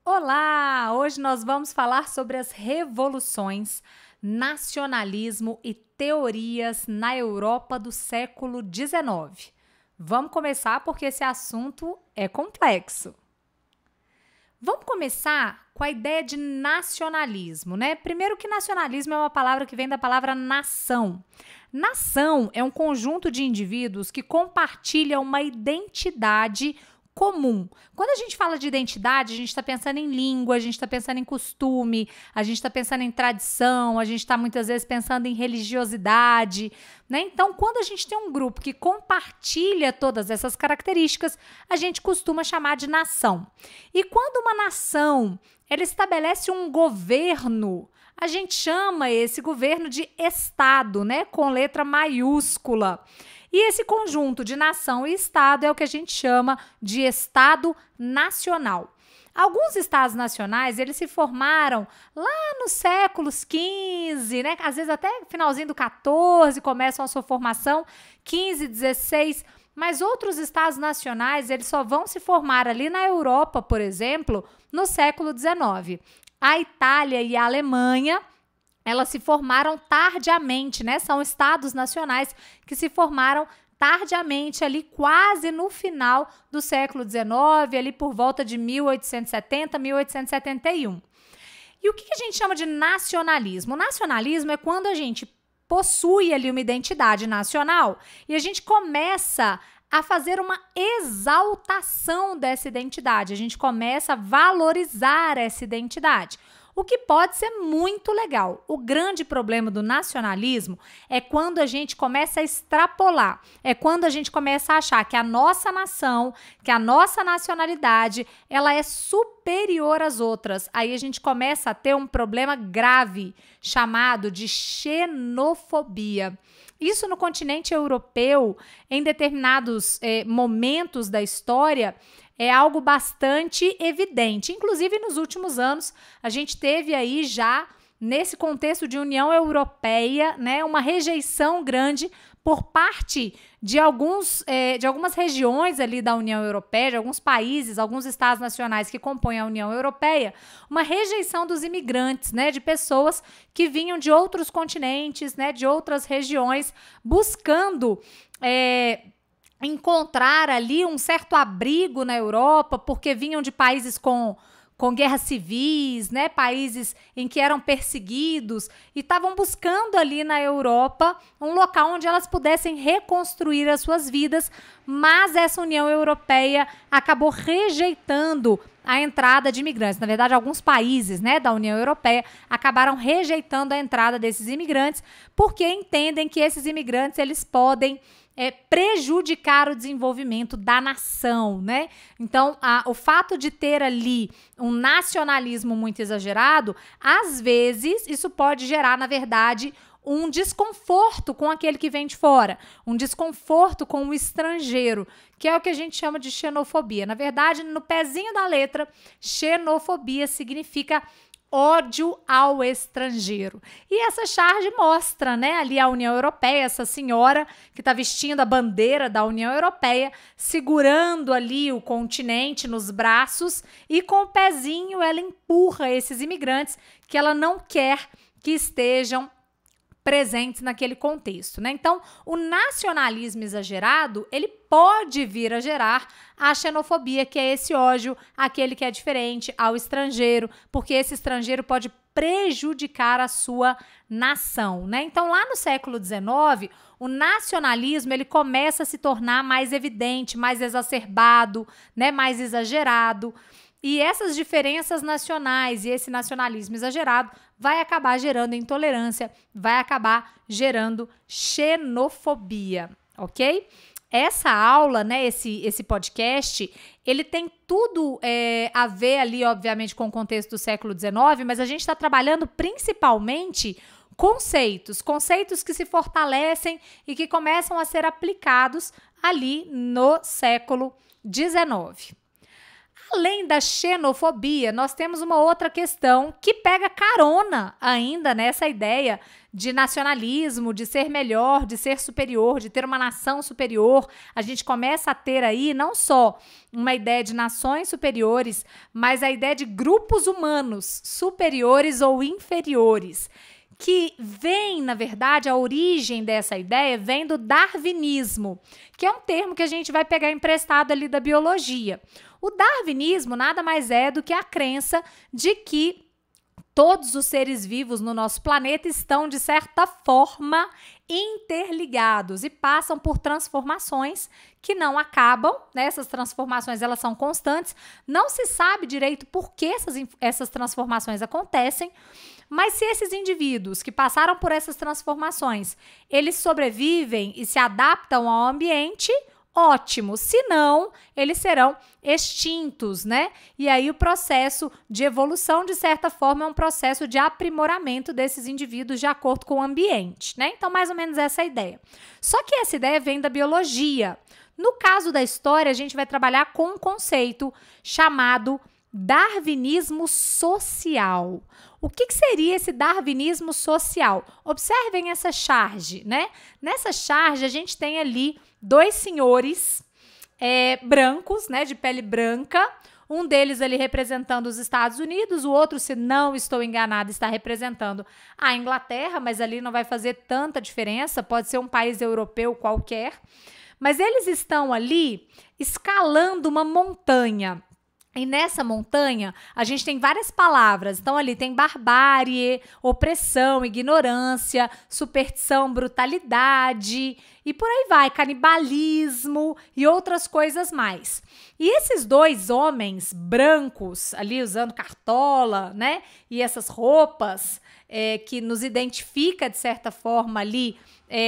Olá! Hoje nós vamos falar sobre as revoluções, nacionalismo e teorias na Europa do século XIX. Vamos começar porque esse assunto é complexo. Vamos começar com a ideia de nacionalismo, né? Primeiro que nacionalismo é uma palavra que vem da palavra nação. Nação é um conjunto de indivíduos que compartilham uma identidade comum. Quando a gente fala de identidade, a gente está pensando em língua, a gente está pensando em costume, a gente está pensando em tradição, a gente está muitas vezes pensando em religiosidade, né? Então, quando a gente tem um grupo que compartilha todas essas características, a gente costuma chamar de nação. E quando uma nação ela estabelece um governo, a gente chama esse governo de Estado, né? Com letra maiúscula. E esse conjunto de nação e Estado é o que a gente chama de Estado Nacional. Alguns estados nacionais, eles se formaram lá nos séculos XV, né? Às vezes até finalzinho do XIV começam a sua formação, XV, XVI, mas outros estados nacionais, eles só vão se formar ali na Europa, por exemplo, no século XIX. A Itália e a Alemanha, elas se formaram tardiamente, né? São estados nacionais que se formaram tardiamente, ali quase no final do século XIX, ali por volta de 1870, 1871. E o que a gente chama de nacionalismo? O nacionalismo é quando a gente possui ali uma identidade nacional e a gente começa a fazer uma exaltação dessa identidade, a gente começa a valorizar essa identidade. O que pode ser muito legal. O grande problema do nacionalismo é quando a gente começa a extrapolar, é quando a gente começa a achar que a nossa nação, que a nossa nacionalidade, ela é superior às outras. Aí a gente começa a ter um problema grave chamado de xenofobia. Isso no continente europeu, em determinados momentos da história, é algo bastante evidente. Inclusive, nos últimos anos, a gente teve aí já, nesse contexto de União Europeia, né, uma rejeição grande por parte de algumas regiões ali da União Europeia, de alguns países, alguns estados nacionais que compõem a União Europeia, uma rejeição dos imigrantes, né, de pessoas que vinham de outros continentes, né, de outras regiões, buscando encontrar ali um certo abrigo na Europa, porque vinham de países com guerras civis, né, países em que eram perseguidos e estavam buscando ali na Europa um local onde elas pudessem reconstruir as suas vidas, mas essa União Europeia acabou rejeitando a entrada de imigrantes. Na verdade, alguns países, né, da União Europeia acabaram rejeitando a entrada desses imigrantes porque entendem que esses imigrantes eles podem prejudicar o desenvolvimento da nação, né? Então, o fato de ter ali um nacionalismo muito exagerado, às vezes, isso pode gerar, na verdade, um desconforto com aquele que vem de fora, um desconforto com o estrangeiro, que é o que a gente chama de xenofobia. Na verdade, no pezinho da letra, xenofobia significa ódio ao estrangeiro. E essa charge mostra, né, ali a União Europeia, essa senhora que está vestindo a bandeira da União Europeia, segurando ali o continente nos braços e com o pezinho ela empurra esses imigrantes que ela não quer que estejam presentes naquele contexto, né? Então, o nacionalismo exagerado, ele pode vir a gerar a xenofobia, que é esse ódio àquele que é diferente, ao estrangeiro, porque esse estrangeiro pode prejudicar a sua nação, né? Então, lá no século XIX, o nacionalismo, ele começa a se tornar mais evidente, mais exacerbado, né? Mais exagerado. E essas diferenças nacionais e esse nacionalismo exagerado vai acabar gerando intolerância, vai acabar gerando xenofobia, ok? Essa aula, né, esse podcast, ele tem tudo a ver ali, obviamente, com o contexto do século XIX, mas a gente está trabalhando principalmente conceitos que se fortalecem e que começam a ser aplicados ali no século XIX. Além da xenofobia, nós temos uma outra questão que pega carona ainda nessa ideia de nacionalismo, de ser melhor, de ser superior, de ter uma nação superior. A gente começa a ter aí não só uma ideia de nações superiores, mas a ideia de grupos humanos superiores ou inferiores, que vem, na verdade, a origem dessa ideia vem do darwinismo, que é um termo que a gente vai pegar emprestado ali da biologia. O darwinismo nada mais é do que a crença de que todos os seres vivos no nosso planeta estão, de certa forma, interligados e passam por transformações que não acabam, né? Essas transformações, elas são constantes. Não se sabe direito por que essas transformações acontecem, mas se esses indivíduos que passaram por essas transformações, eles sobrevivem e se adaptam ao ambiente, ótimo. Se não, eles serão extintos, né? E aí o processo de evolução, de certa forma, é um processo de aprimoramento desses indivíduos de acordo com o ambiente, né? Então, mais ou menos essa é a ideia. Só que essa ideia vem da biologia. No caso da história, a gente vai trabalhar com um conceito chamado darwinismo social. O que seria esse darwinismo social? Observem essa charge, né? Nessa charge, a gente tem ali dois senhores brancos, né, de pele branca, um deles ali representando os Estados Unidos, o outro, se não estou enganada, está representando a Inglaterra, mas ali não vai fazer tanta diferença, pode ser um país europeu qualquer, mas eles estão ali escalando uma montanha. E nessa montanha, a gente tem várias palavras. Então, ali tem barbárie, opressão, ignorância, superstição, brutalidade e por aí vai, canibalismo e outras coisas mais. E esses dois homens brancos, ali usando cartola, né? E essas roupas que nos identifica, de certa forma, ali,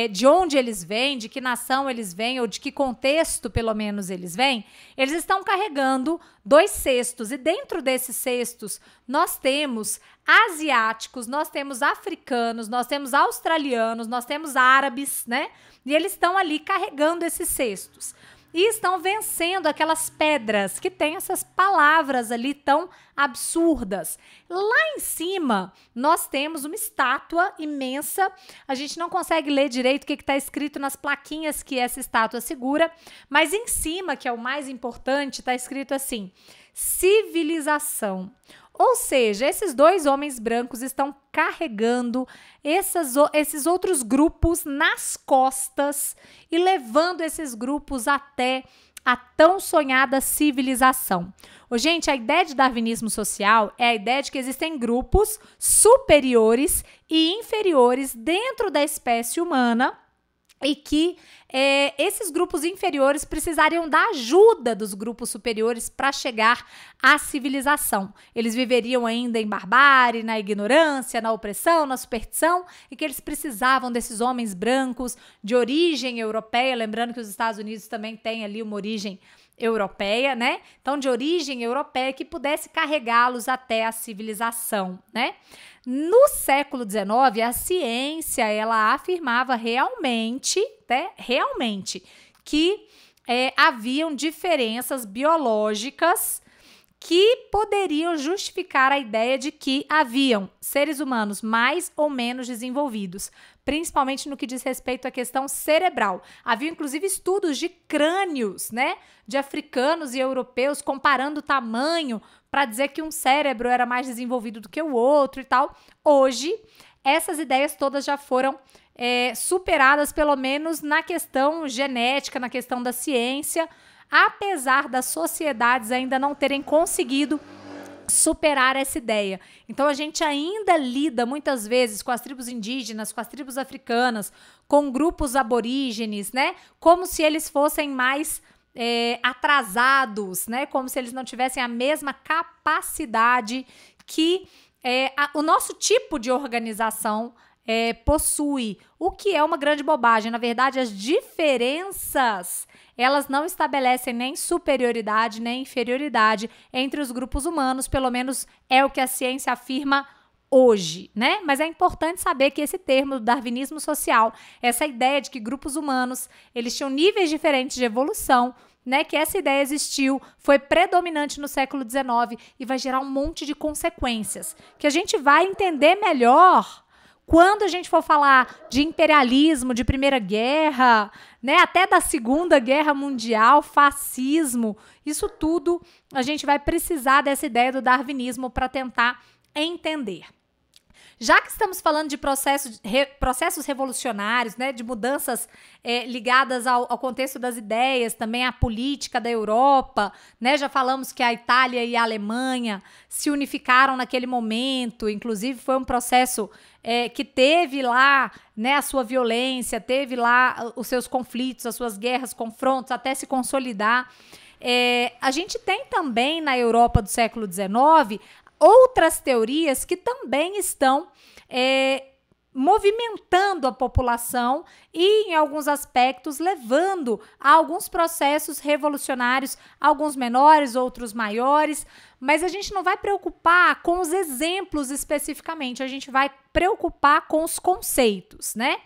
de onde eles vêm, de que nação eles vêm, ou de que contexto, pelo menos, eles vêm, eles estão carregando dois cestos. E dentro desses cestos, nós temos asiáticos, nós temos africanos, nós temos australianos, nós temos árabes, né? E eles estão ali carregando esses cestos. E estão vencendo aquelas pedras que tem essas palavras ali tão absurdas. Lá em cima, nós temos uma estátua imensa. A gente não consegue ler direito o que está escrito nas plaquinhas que essa estátua segura, mas em cima, que é o mais importante, está escrito assim: civilização. Ou seja, esses dois homens brancos estão carregando esses outros grupos nas costas e levando esses grupos até a tão sonhada civilização. Gente, a ideia de darwinismo social é a ideia de que existem grupos superiores e inferiores dentro da espécie humana e que esses grupos inferiores precisariam da ajuda dos grupos superiores para chegar à civilização. Eles viveriam ainda em barbárie, na ignorância, na opressão, na superstição, e que eles precisavam desses homens brancos de origem europeia, lembrando que os Estados Unidos também têm ali uma origem europeia, né? Então, de origem europeia, que pudesse carregá-los até a civilização, né? No século XIX, a ciência, ela afirmava realmente, né, que haviam diferenças biológicas que poderiam justificar a ideia de que haviam seres humanos mais ou menos desenvolvidos, principalmente no que diz respeito à questão cerebral. Havia, inclusive, estudos de crânios, né, de africanos e europeus, comparando o tamanho para dizer que um cérebro era mais desenvolvido do que o outro e tal. Hoje, essas ideias todas já foram superadas, pelo menos na questão genética, na questão da ciência, apesar das sociedades ainda não terem conseguido superar essa ideia. Então, a gente ainda lida muitas vezes com as tribos indígenas, com as tribos africanas, com grupos aborígenes, né? Como se eles fossem mais atrasados, né? Como se eles não tivessem a mesma capacidade que o nosso tipo de organização possui, o que é uma grande bobagem. Na verdade, as diferenças, elas não estabelecem nem superioridade nem inferioridade entre os grupos humanos, pelo menos é o que a ciência afirma hoje, né? Mas é importante saber que esse termo do darwinismo social, essa ideia de que grupos humanos, eles tinham níveis diferentes de evolução, né, que essa ideia existiu, foi predominante no século XIX e vai gerar um monte de consequências que a gente vai entender melhor Quando a gente for falar de imperialismo, de Primeira Guerra, né, até da Segunda Guerra Mundial, fascismo, isso tudo a gente vai precisar dessa ideia do darwinismo para tentar entender. Já que estamos falando de processos revolucionários, né, de mudanças ligadas ao contexto das ideias, também à política da Europa, né, já falamos que a Itália e a Alemanha se unificaram naquele momento, inclusive foi um processo que teve lá, né, a sua violência, teve lá os seus conflitos, as suas guerras, confrontos, até se consolidar. A gente tem também na Europa do século XIX outras teorias que também estão movimentando a população e, em alguns aspectos, levando a alguns processos revolucionários, alguns menores, outros maiores, mas a gente não vai preocupar com os exemplos especificamente, a gente vai preocupar com os conceitos, né?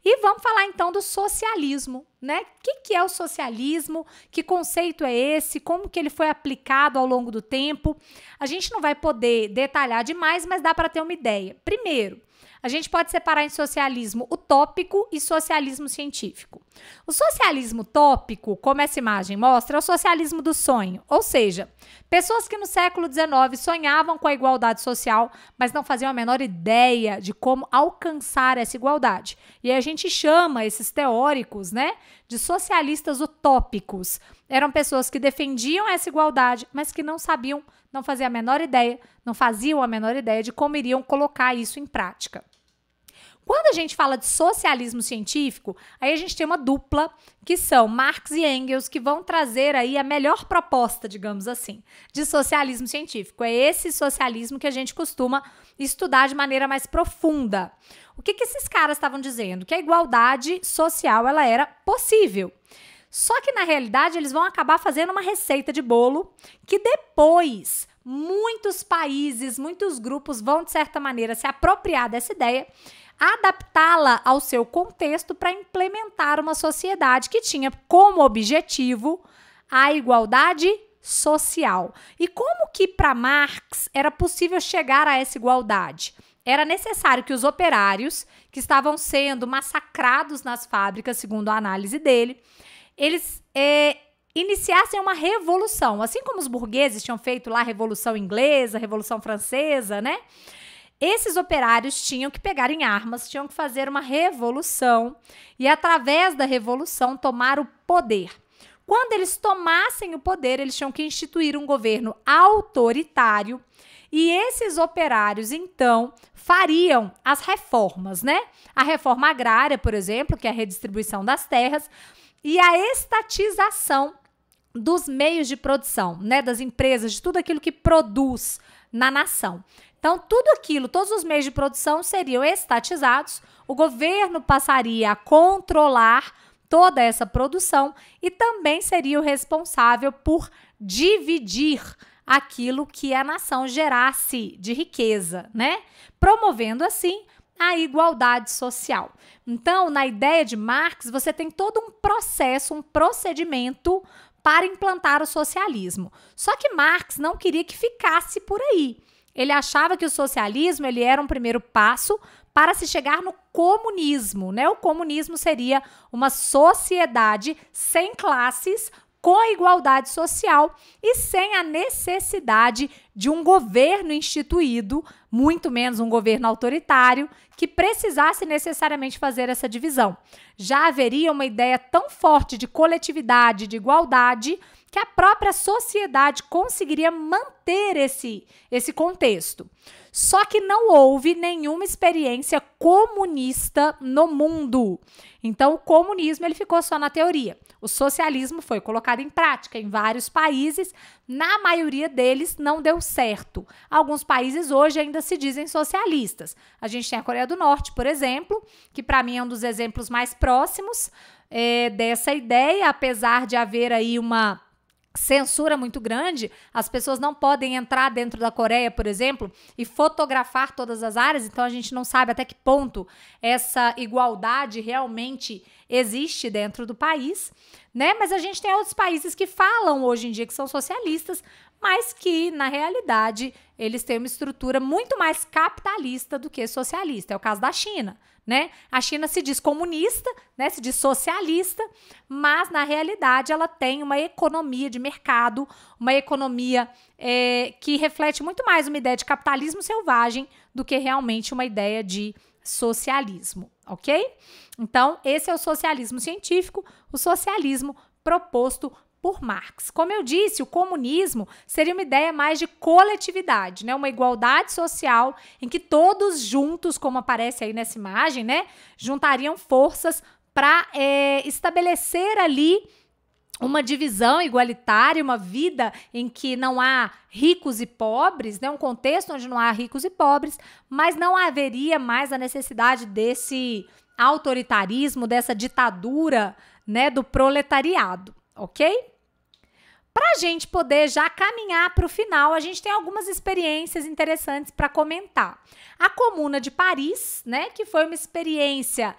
E vamos falar então do socialismo, né? O que é o socialismo? Que conceito é esse? Como que ele foi aplicado ao longo do tempo? A gente não vai poder detalhar demais, mas dá para ter uma ideia. Primeiro, a gente pode separar em socialismo utópico e socialismo científico. O socialismo utópico, como essa imagem mostra, é o socialismo do sonho, ou seja, pessoas que no século XIX sonhavam com a igualdade social, mas não faziam a menor ideia de como alcançar essa igualdade. E aí a gente chama esses teóricos, né, de socialistas utópicos. Eram pessoas que defendiam essa igualdade, mas que não sabiam, não faziam a menor ideia, não faziam a menor ideia de como iriam colocar isso em prática. Quando a gente fala de socialismo científico, aí a gente tem uma dupla, que são Marx e Engels, que vão trazer aí a melhor proposta, digamos assim, de socialismo científico. É esse socialismo que a gente costuma estudar de maneira mais profunda. O que esses caras estavam dizendo? Que a igualdade social ela era possível. Só que, na realidade, eles vão acabar fazendo uma receita de bolo que depois muitos países, muitos grupos vão, de certa maneira, se apropriar dessa ideia, adaptá-la ao seu contexto para implementar uma sociedade que tinha como objetivo a igualdade social. E como que para Marx era possível chegar a essa igualdade? Era necessário que os operários, que estavam sendo massacrados nas fábricas, segundo a análise dele, eles iniciassem uma revolução. Assim como os burgueses tinham feito lá a Revolução Inglesa, a Revolução Francesa, né? Esses operários tinham que pegar em armas, tinham que fazer uma revolução e, através da revolução, tomar o poder. Quando eles tomassem o poder, eles tinham que instituir um governo autoritário e esses operários, então, fariam as reformas, né? A reforma agrária, por exemplo, que é a redistribuição das terras, e a estatização dos meios de produção, né? Das empresas, de tudo aquilo que produz na nação. Então, tudo aquilo, todos os meios de produção seriam estatizados, o governo passaria a controlar toda essa produção e também seria o responsável por dividir aquilo que a nação gerasse de riqueza, né? Promovendo assim a igualdade social. Então, na ideia de Marx, você tem todo um processo, um procedimento para implantar o socialismo. Só que Marx não queria que ficasse por aí. Ele achava que o socialismo ele era um primeiro passo para se chegar no comunismo, né? O comunismo seria uma sociedade sem classes, com a igualdade social e sem a necessidade de um governo instituído, muito menos um governo autoritário, que precisasse necessariamente fazer essa divisão. Já haveria uma ideia tão forte de coletividade, de igualdade, que a própria sociedade conseguiria manter esse contexto. Só que não houve nenhuma experiência comunista no mundo. Então, o comunismo ele ficou só na teoria. O socialismo foi colocado em prática em vários países. Na maioria deles, não deu certo. Alguns países hoje ainda se dizem socialistas. A gente tem a Coreia do Norte, por exemplo, que para mim é um dos exemplos mais próximos dessa ideia, apesar de haver aí uma censura muito grande, as pessoas não podem entrar dentro da Coreia, por exemplo, e fotografar todas as áreas, então a gente não sabe até que ponto essa igualdade realmente existe dentro do país, né? Mas a gente tem outros países que falam hoje em dia que são socialistas, mas que, na realidade, eles têm uma estrutura muito mais capitalista do que socialista. É o caso da China, né? A China se diz comunista, né? Se diz socialista, mas, na realidade, ela tem uma economia de mercado, uma economia que reflete muito mais uma ideia de capitalismo selvagem do que realmente uma ideia de socialismo, ok? Então, esse é o socialismo científico, o socialismo proposto por Marx. Como eu disse, o comunismo seria uma ideia mais de coletividade, né? Uma igualdade social em que todos juntos, como aparece aí nessa imagem, né? Juntariam forças para estabelecer ali uma divisão igualitária, uma vida em que não há ricos e pobres, né? Um contexto onde não há ricos e pobres, mas não haveria mais a necessidade desse autoritarismo, dessa ditadura, né, do proletariado, ok? Para a gente poder já caminhar para o final, a gente tem algumas experiências interessantes para comentar. A Comuna de Paris, né, que foi uma experiência,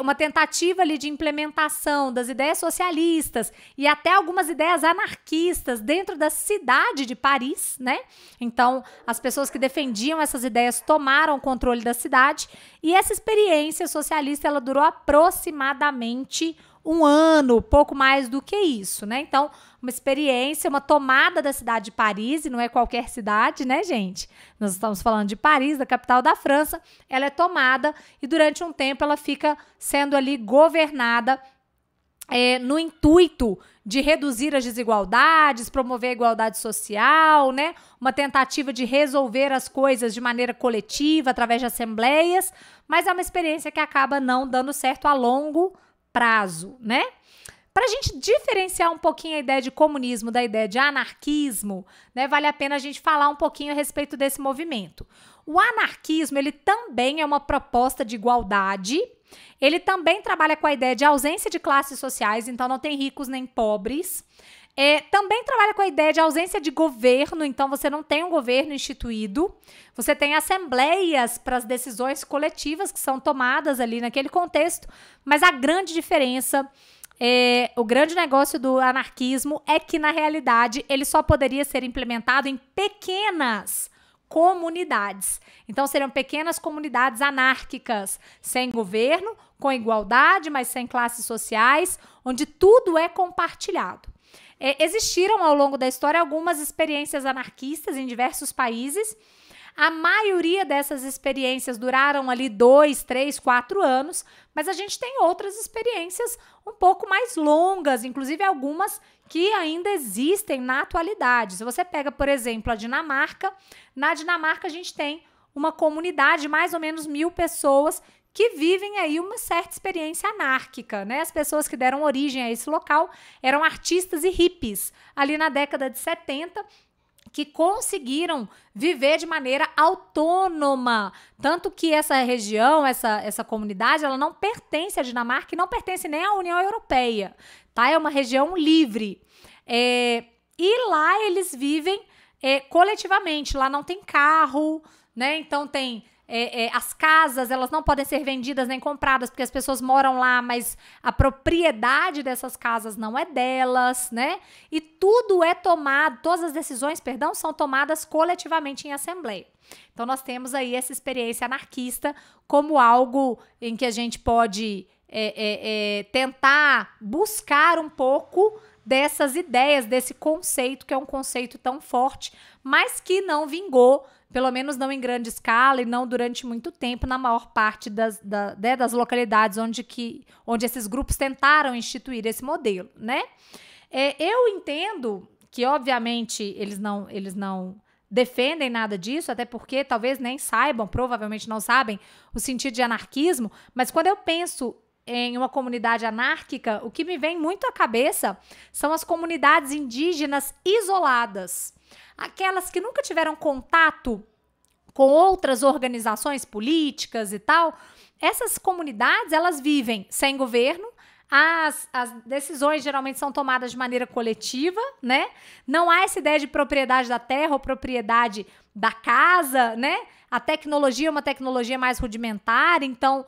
uma tentativa ali de implementação das ideias socialistas e até algumas ideias anarquistas dentro da cidade de Paris, né? Então, as pessoas que defendiam essas ideias tomaram o controle da cidade e essa experiência socialista, ela durou aproximadamente um ano, pouco mais do que isso, né? Então, uma experiência, uma tomada da cidade de Paris, e não é qualquer cidade, né, gente? Nós estamos falando de Paris, da capital da França. Ela é tomada e durante um tempo ela fica sendo ali governada no intuito de reduzir as desigualdades, promover a igualdade social, né? Uma tentativa de resolver as coisas de maneira coletiva, através de assembleias, mas é uma experiência que acaba não dando certo a longo prazo, né? Para a gente diferenciar um pouquinho a ideia de comunismo da ideia de anarquismo, né, vale a pena a gente falar um pouquinho a respeito desse movimento. O anarquismo, ele também é uma proposta de igualdade, ele também trabalha com a ideia de ausência de classes sociais, então não tem ricos nem pobres. Também trabalha com a ideia de ausência de governo, então você não tem um governo instituído, você tem assembleias para as decisões coletivas que são tomadas ali naquele contexto, mas a grande diferença, o grande negócio do anarquismo é que, na realidade, ele só poderia ser implementado em pequenas comunidades. Então, seriam pequenas comunidades anárquicas, sem governo, com igualdade, mas sem classes sociais, onde tudo é compartilhado. Existiram ao longo da história algumas experiências anarquistas em diversos países. A maioria dessas experiências duraram ali 2, 3, 4 anos, mas a gente tem outras experiências um pouco mais longas, inclusive algumas que ainda existem na atualidade. Se você pega, por exemplo, a Dinamarca, na Dinamarca a gente tem uma comunidade de mais ou menos 1.000 pessoas que vivem aí uma certa experiência anárquica, né? As pessoas que deram origem a esse local eram artistas e hippies, ali na década de 70, que conseguiram viver de maneira autônoma. Tanto que essa região, essa comunidade, ela não pertence à Dinamarca e não pertence nem à União Europeia, tá? É uma região livre. E lá eles vivem coletivamente, lá não tem carro, né? Então tem... as casas, elas não podem ser vendidas nem compradas, porque as pessoas moram lá, mas a propriedade dessas casas não é delas, né? E tudo é tomado, todas as decisões, perdão, são tomadas coletivamente em assembleia. Então, nós temos aí essa experiência anarquista como algo em que a gente pode tentar buscar um pouco dessas ideias, desse conceito, que é um conceito tão forte, mas que não vingou, pelo menos não em grande escala e não durante muito tempo, na maior parte das localidades onde esses grupos tentaram instituir esse modelo, né? Eu entendo que, obviamente, eles não defendem nada disso, até porque talvez nem saibam, provavelmente não sabem, o sentido de anarquismo, mas quando eu penso em uma comunidade anárquica, o que me vem muito à cabeça são as comunidades indígenas isoladas. Aquelas que nunca tiveram contato com outras organizações políticas e tal. Essas comunidades, elas vivem sem governo, As decisões geralmente são tomadas de maneira coletiva, né? Não há essa ideia de propriedade da terra ou propriedade da casa, né? A tecnologia é uma tecnologia mais rudimentar, então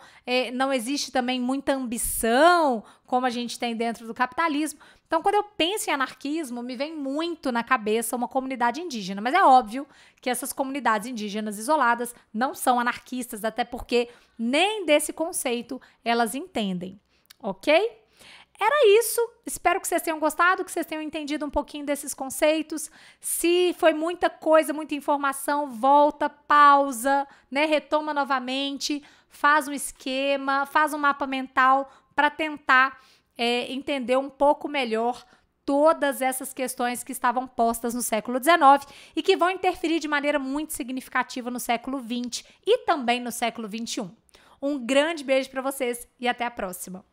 não existe também muita ambição, como a gente tem dentro do capitalismo. Então, quando eu penso em anarquismo, me vem muito na cabeça uma comunidade indígena. Mas é óbvio que essas comunidades indígenas isoladas não são anarquistas, até porque nem desse conceito elas entendem. Ok? Era isso. Espero que vocês tenham gostado, que vocês tenham entendido um pouquinho desses conceitos. Se foi muita coisa, muita informação, volta, pausa, né? Retoma novamente, faz um esquema, faz um mapa mental para tentar entender um pouco melhor todas essas questões que estavam postas no século XIX e que vão interferir de maneira muito significativa no século XX e também no século XXI. Um grande beijo para vocês e até a próxima!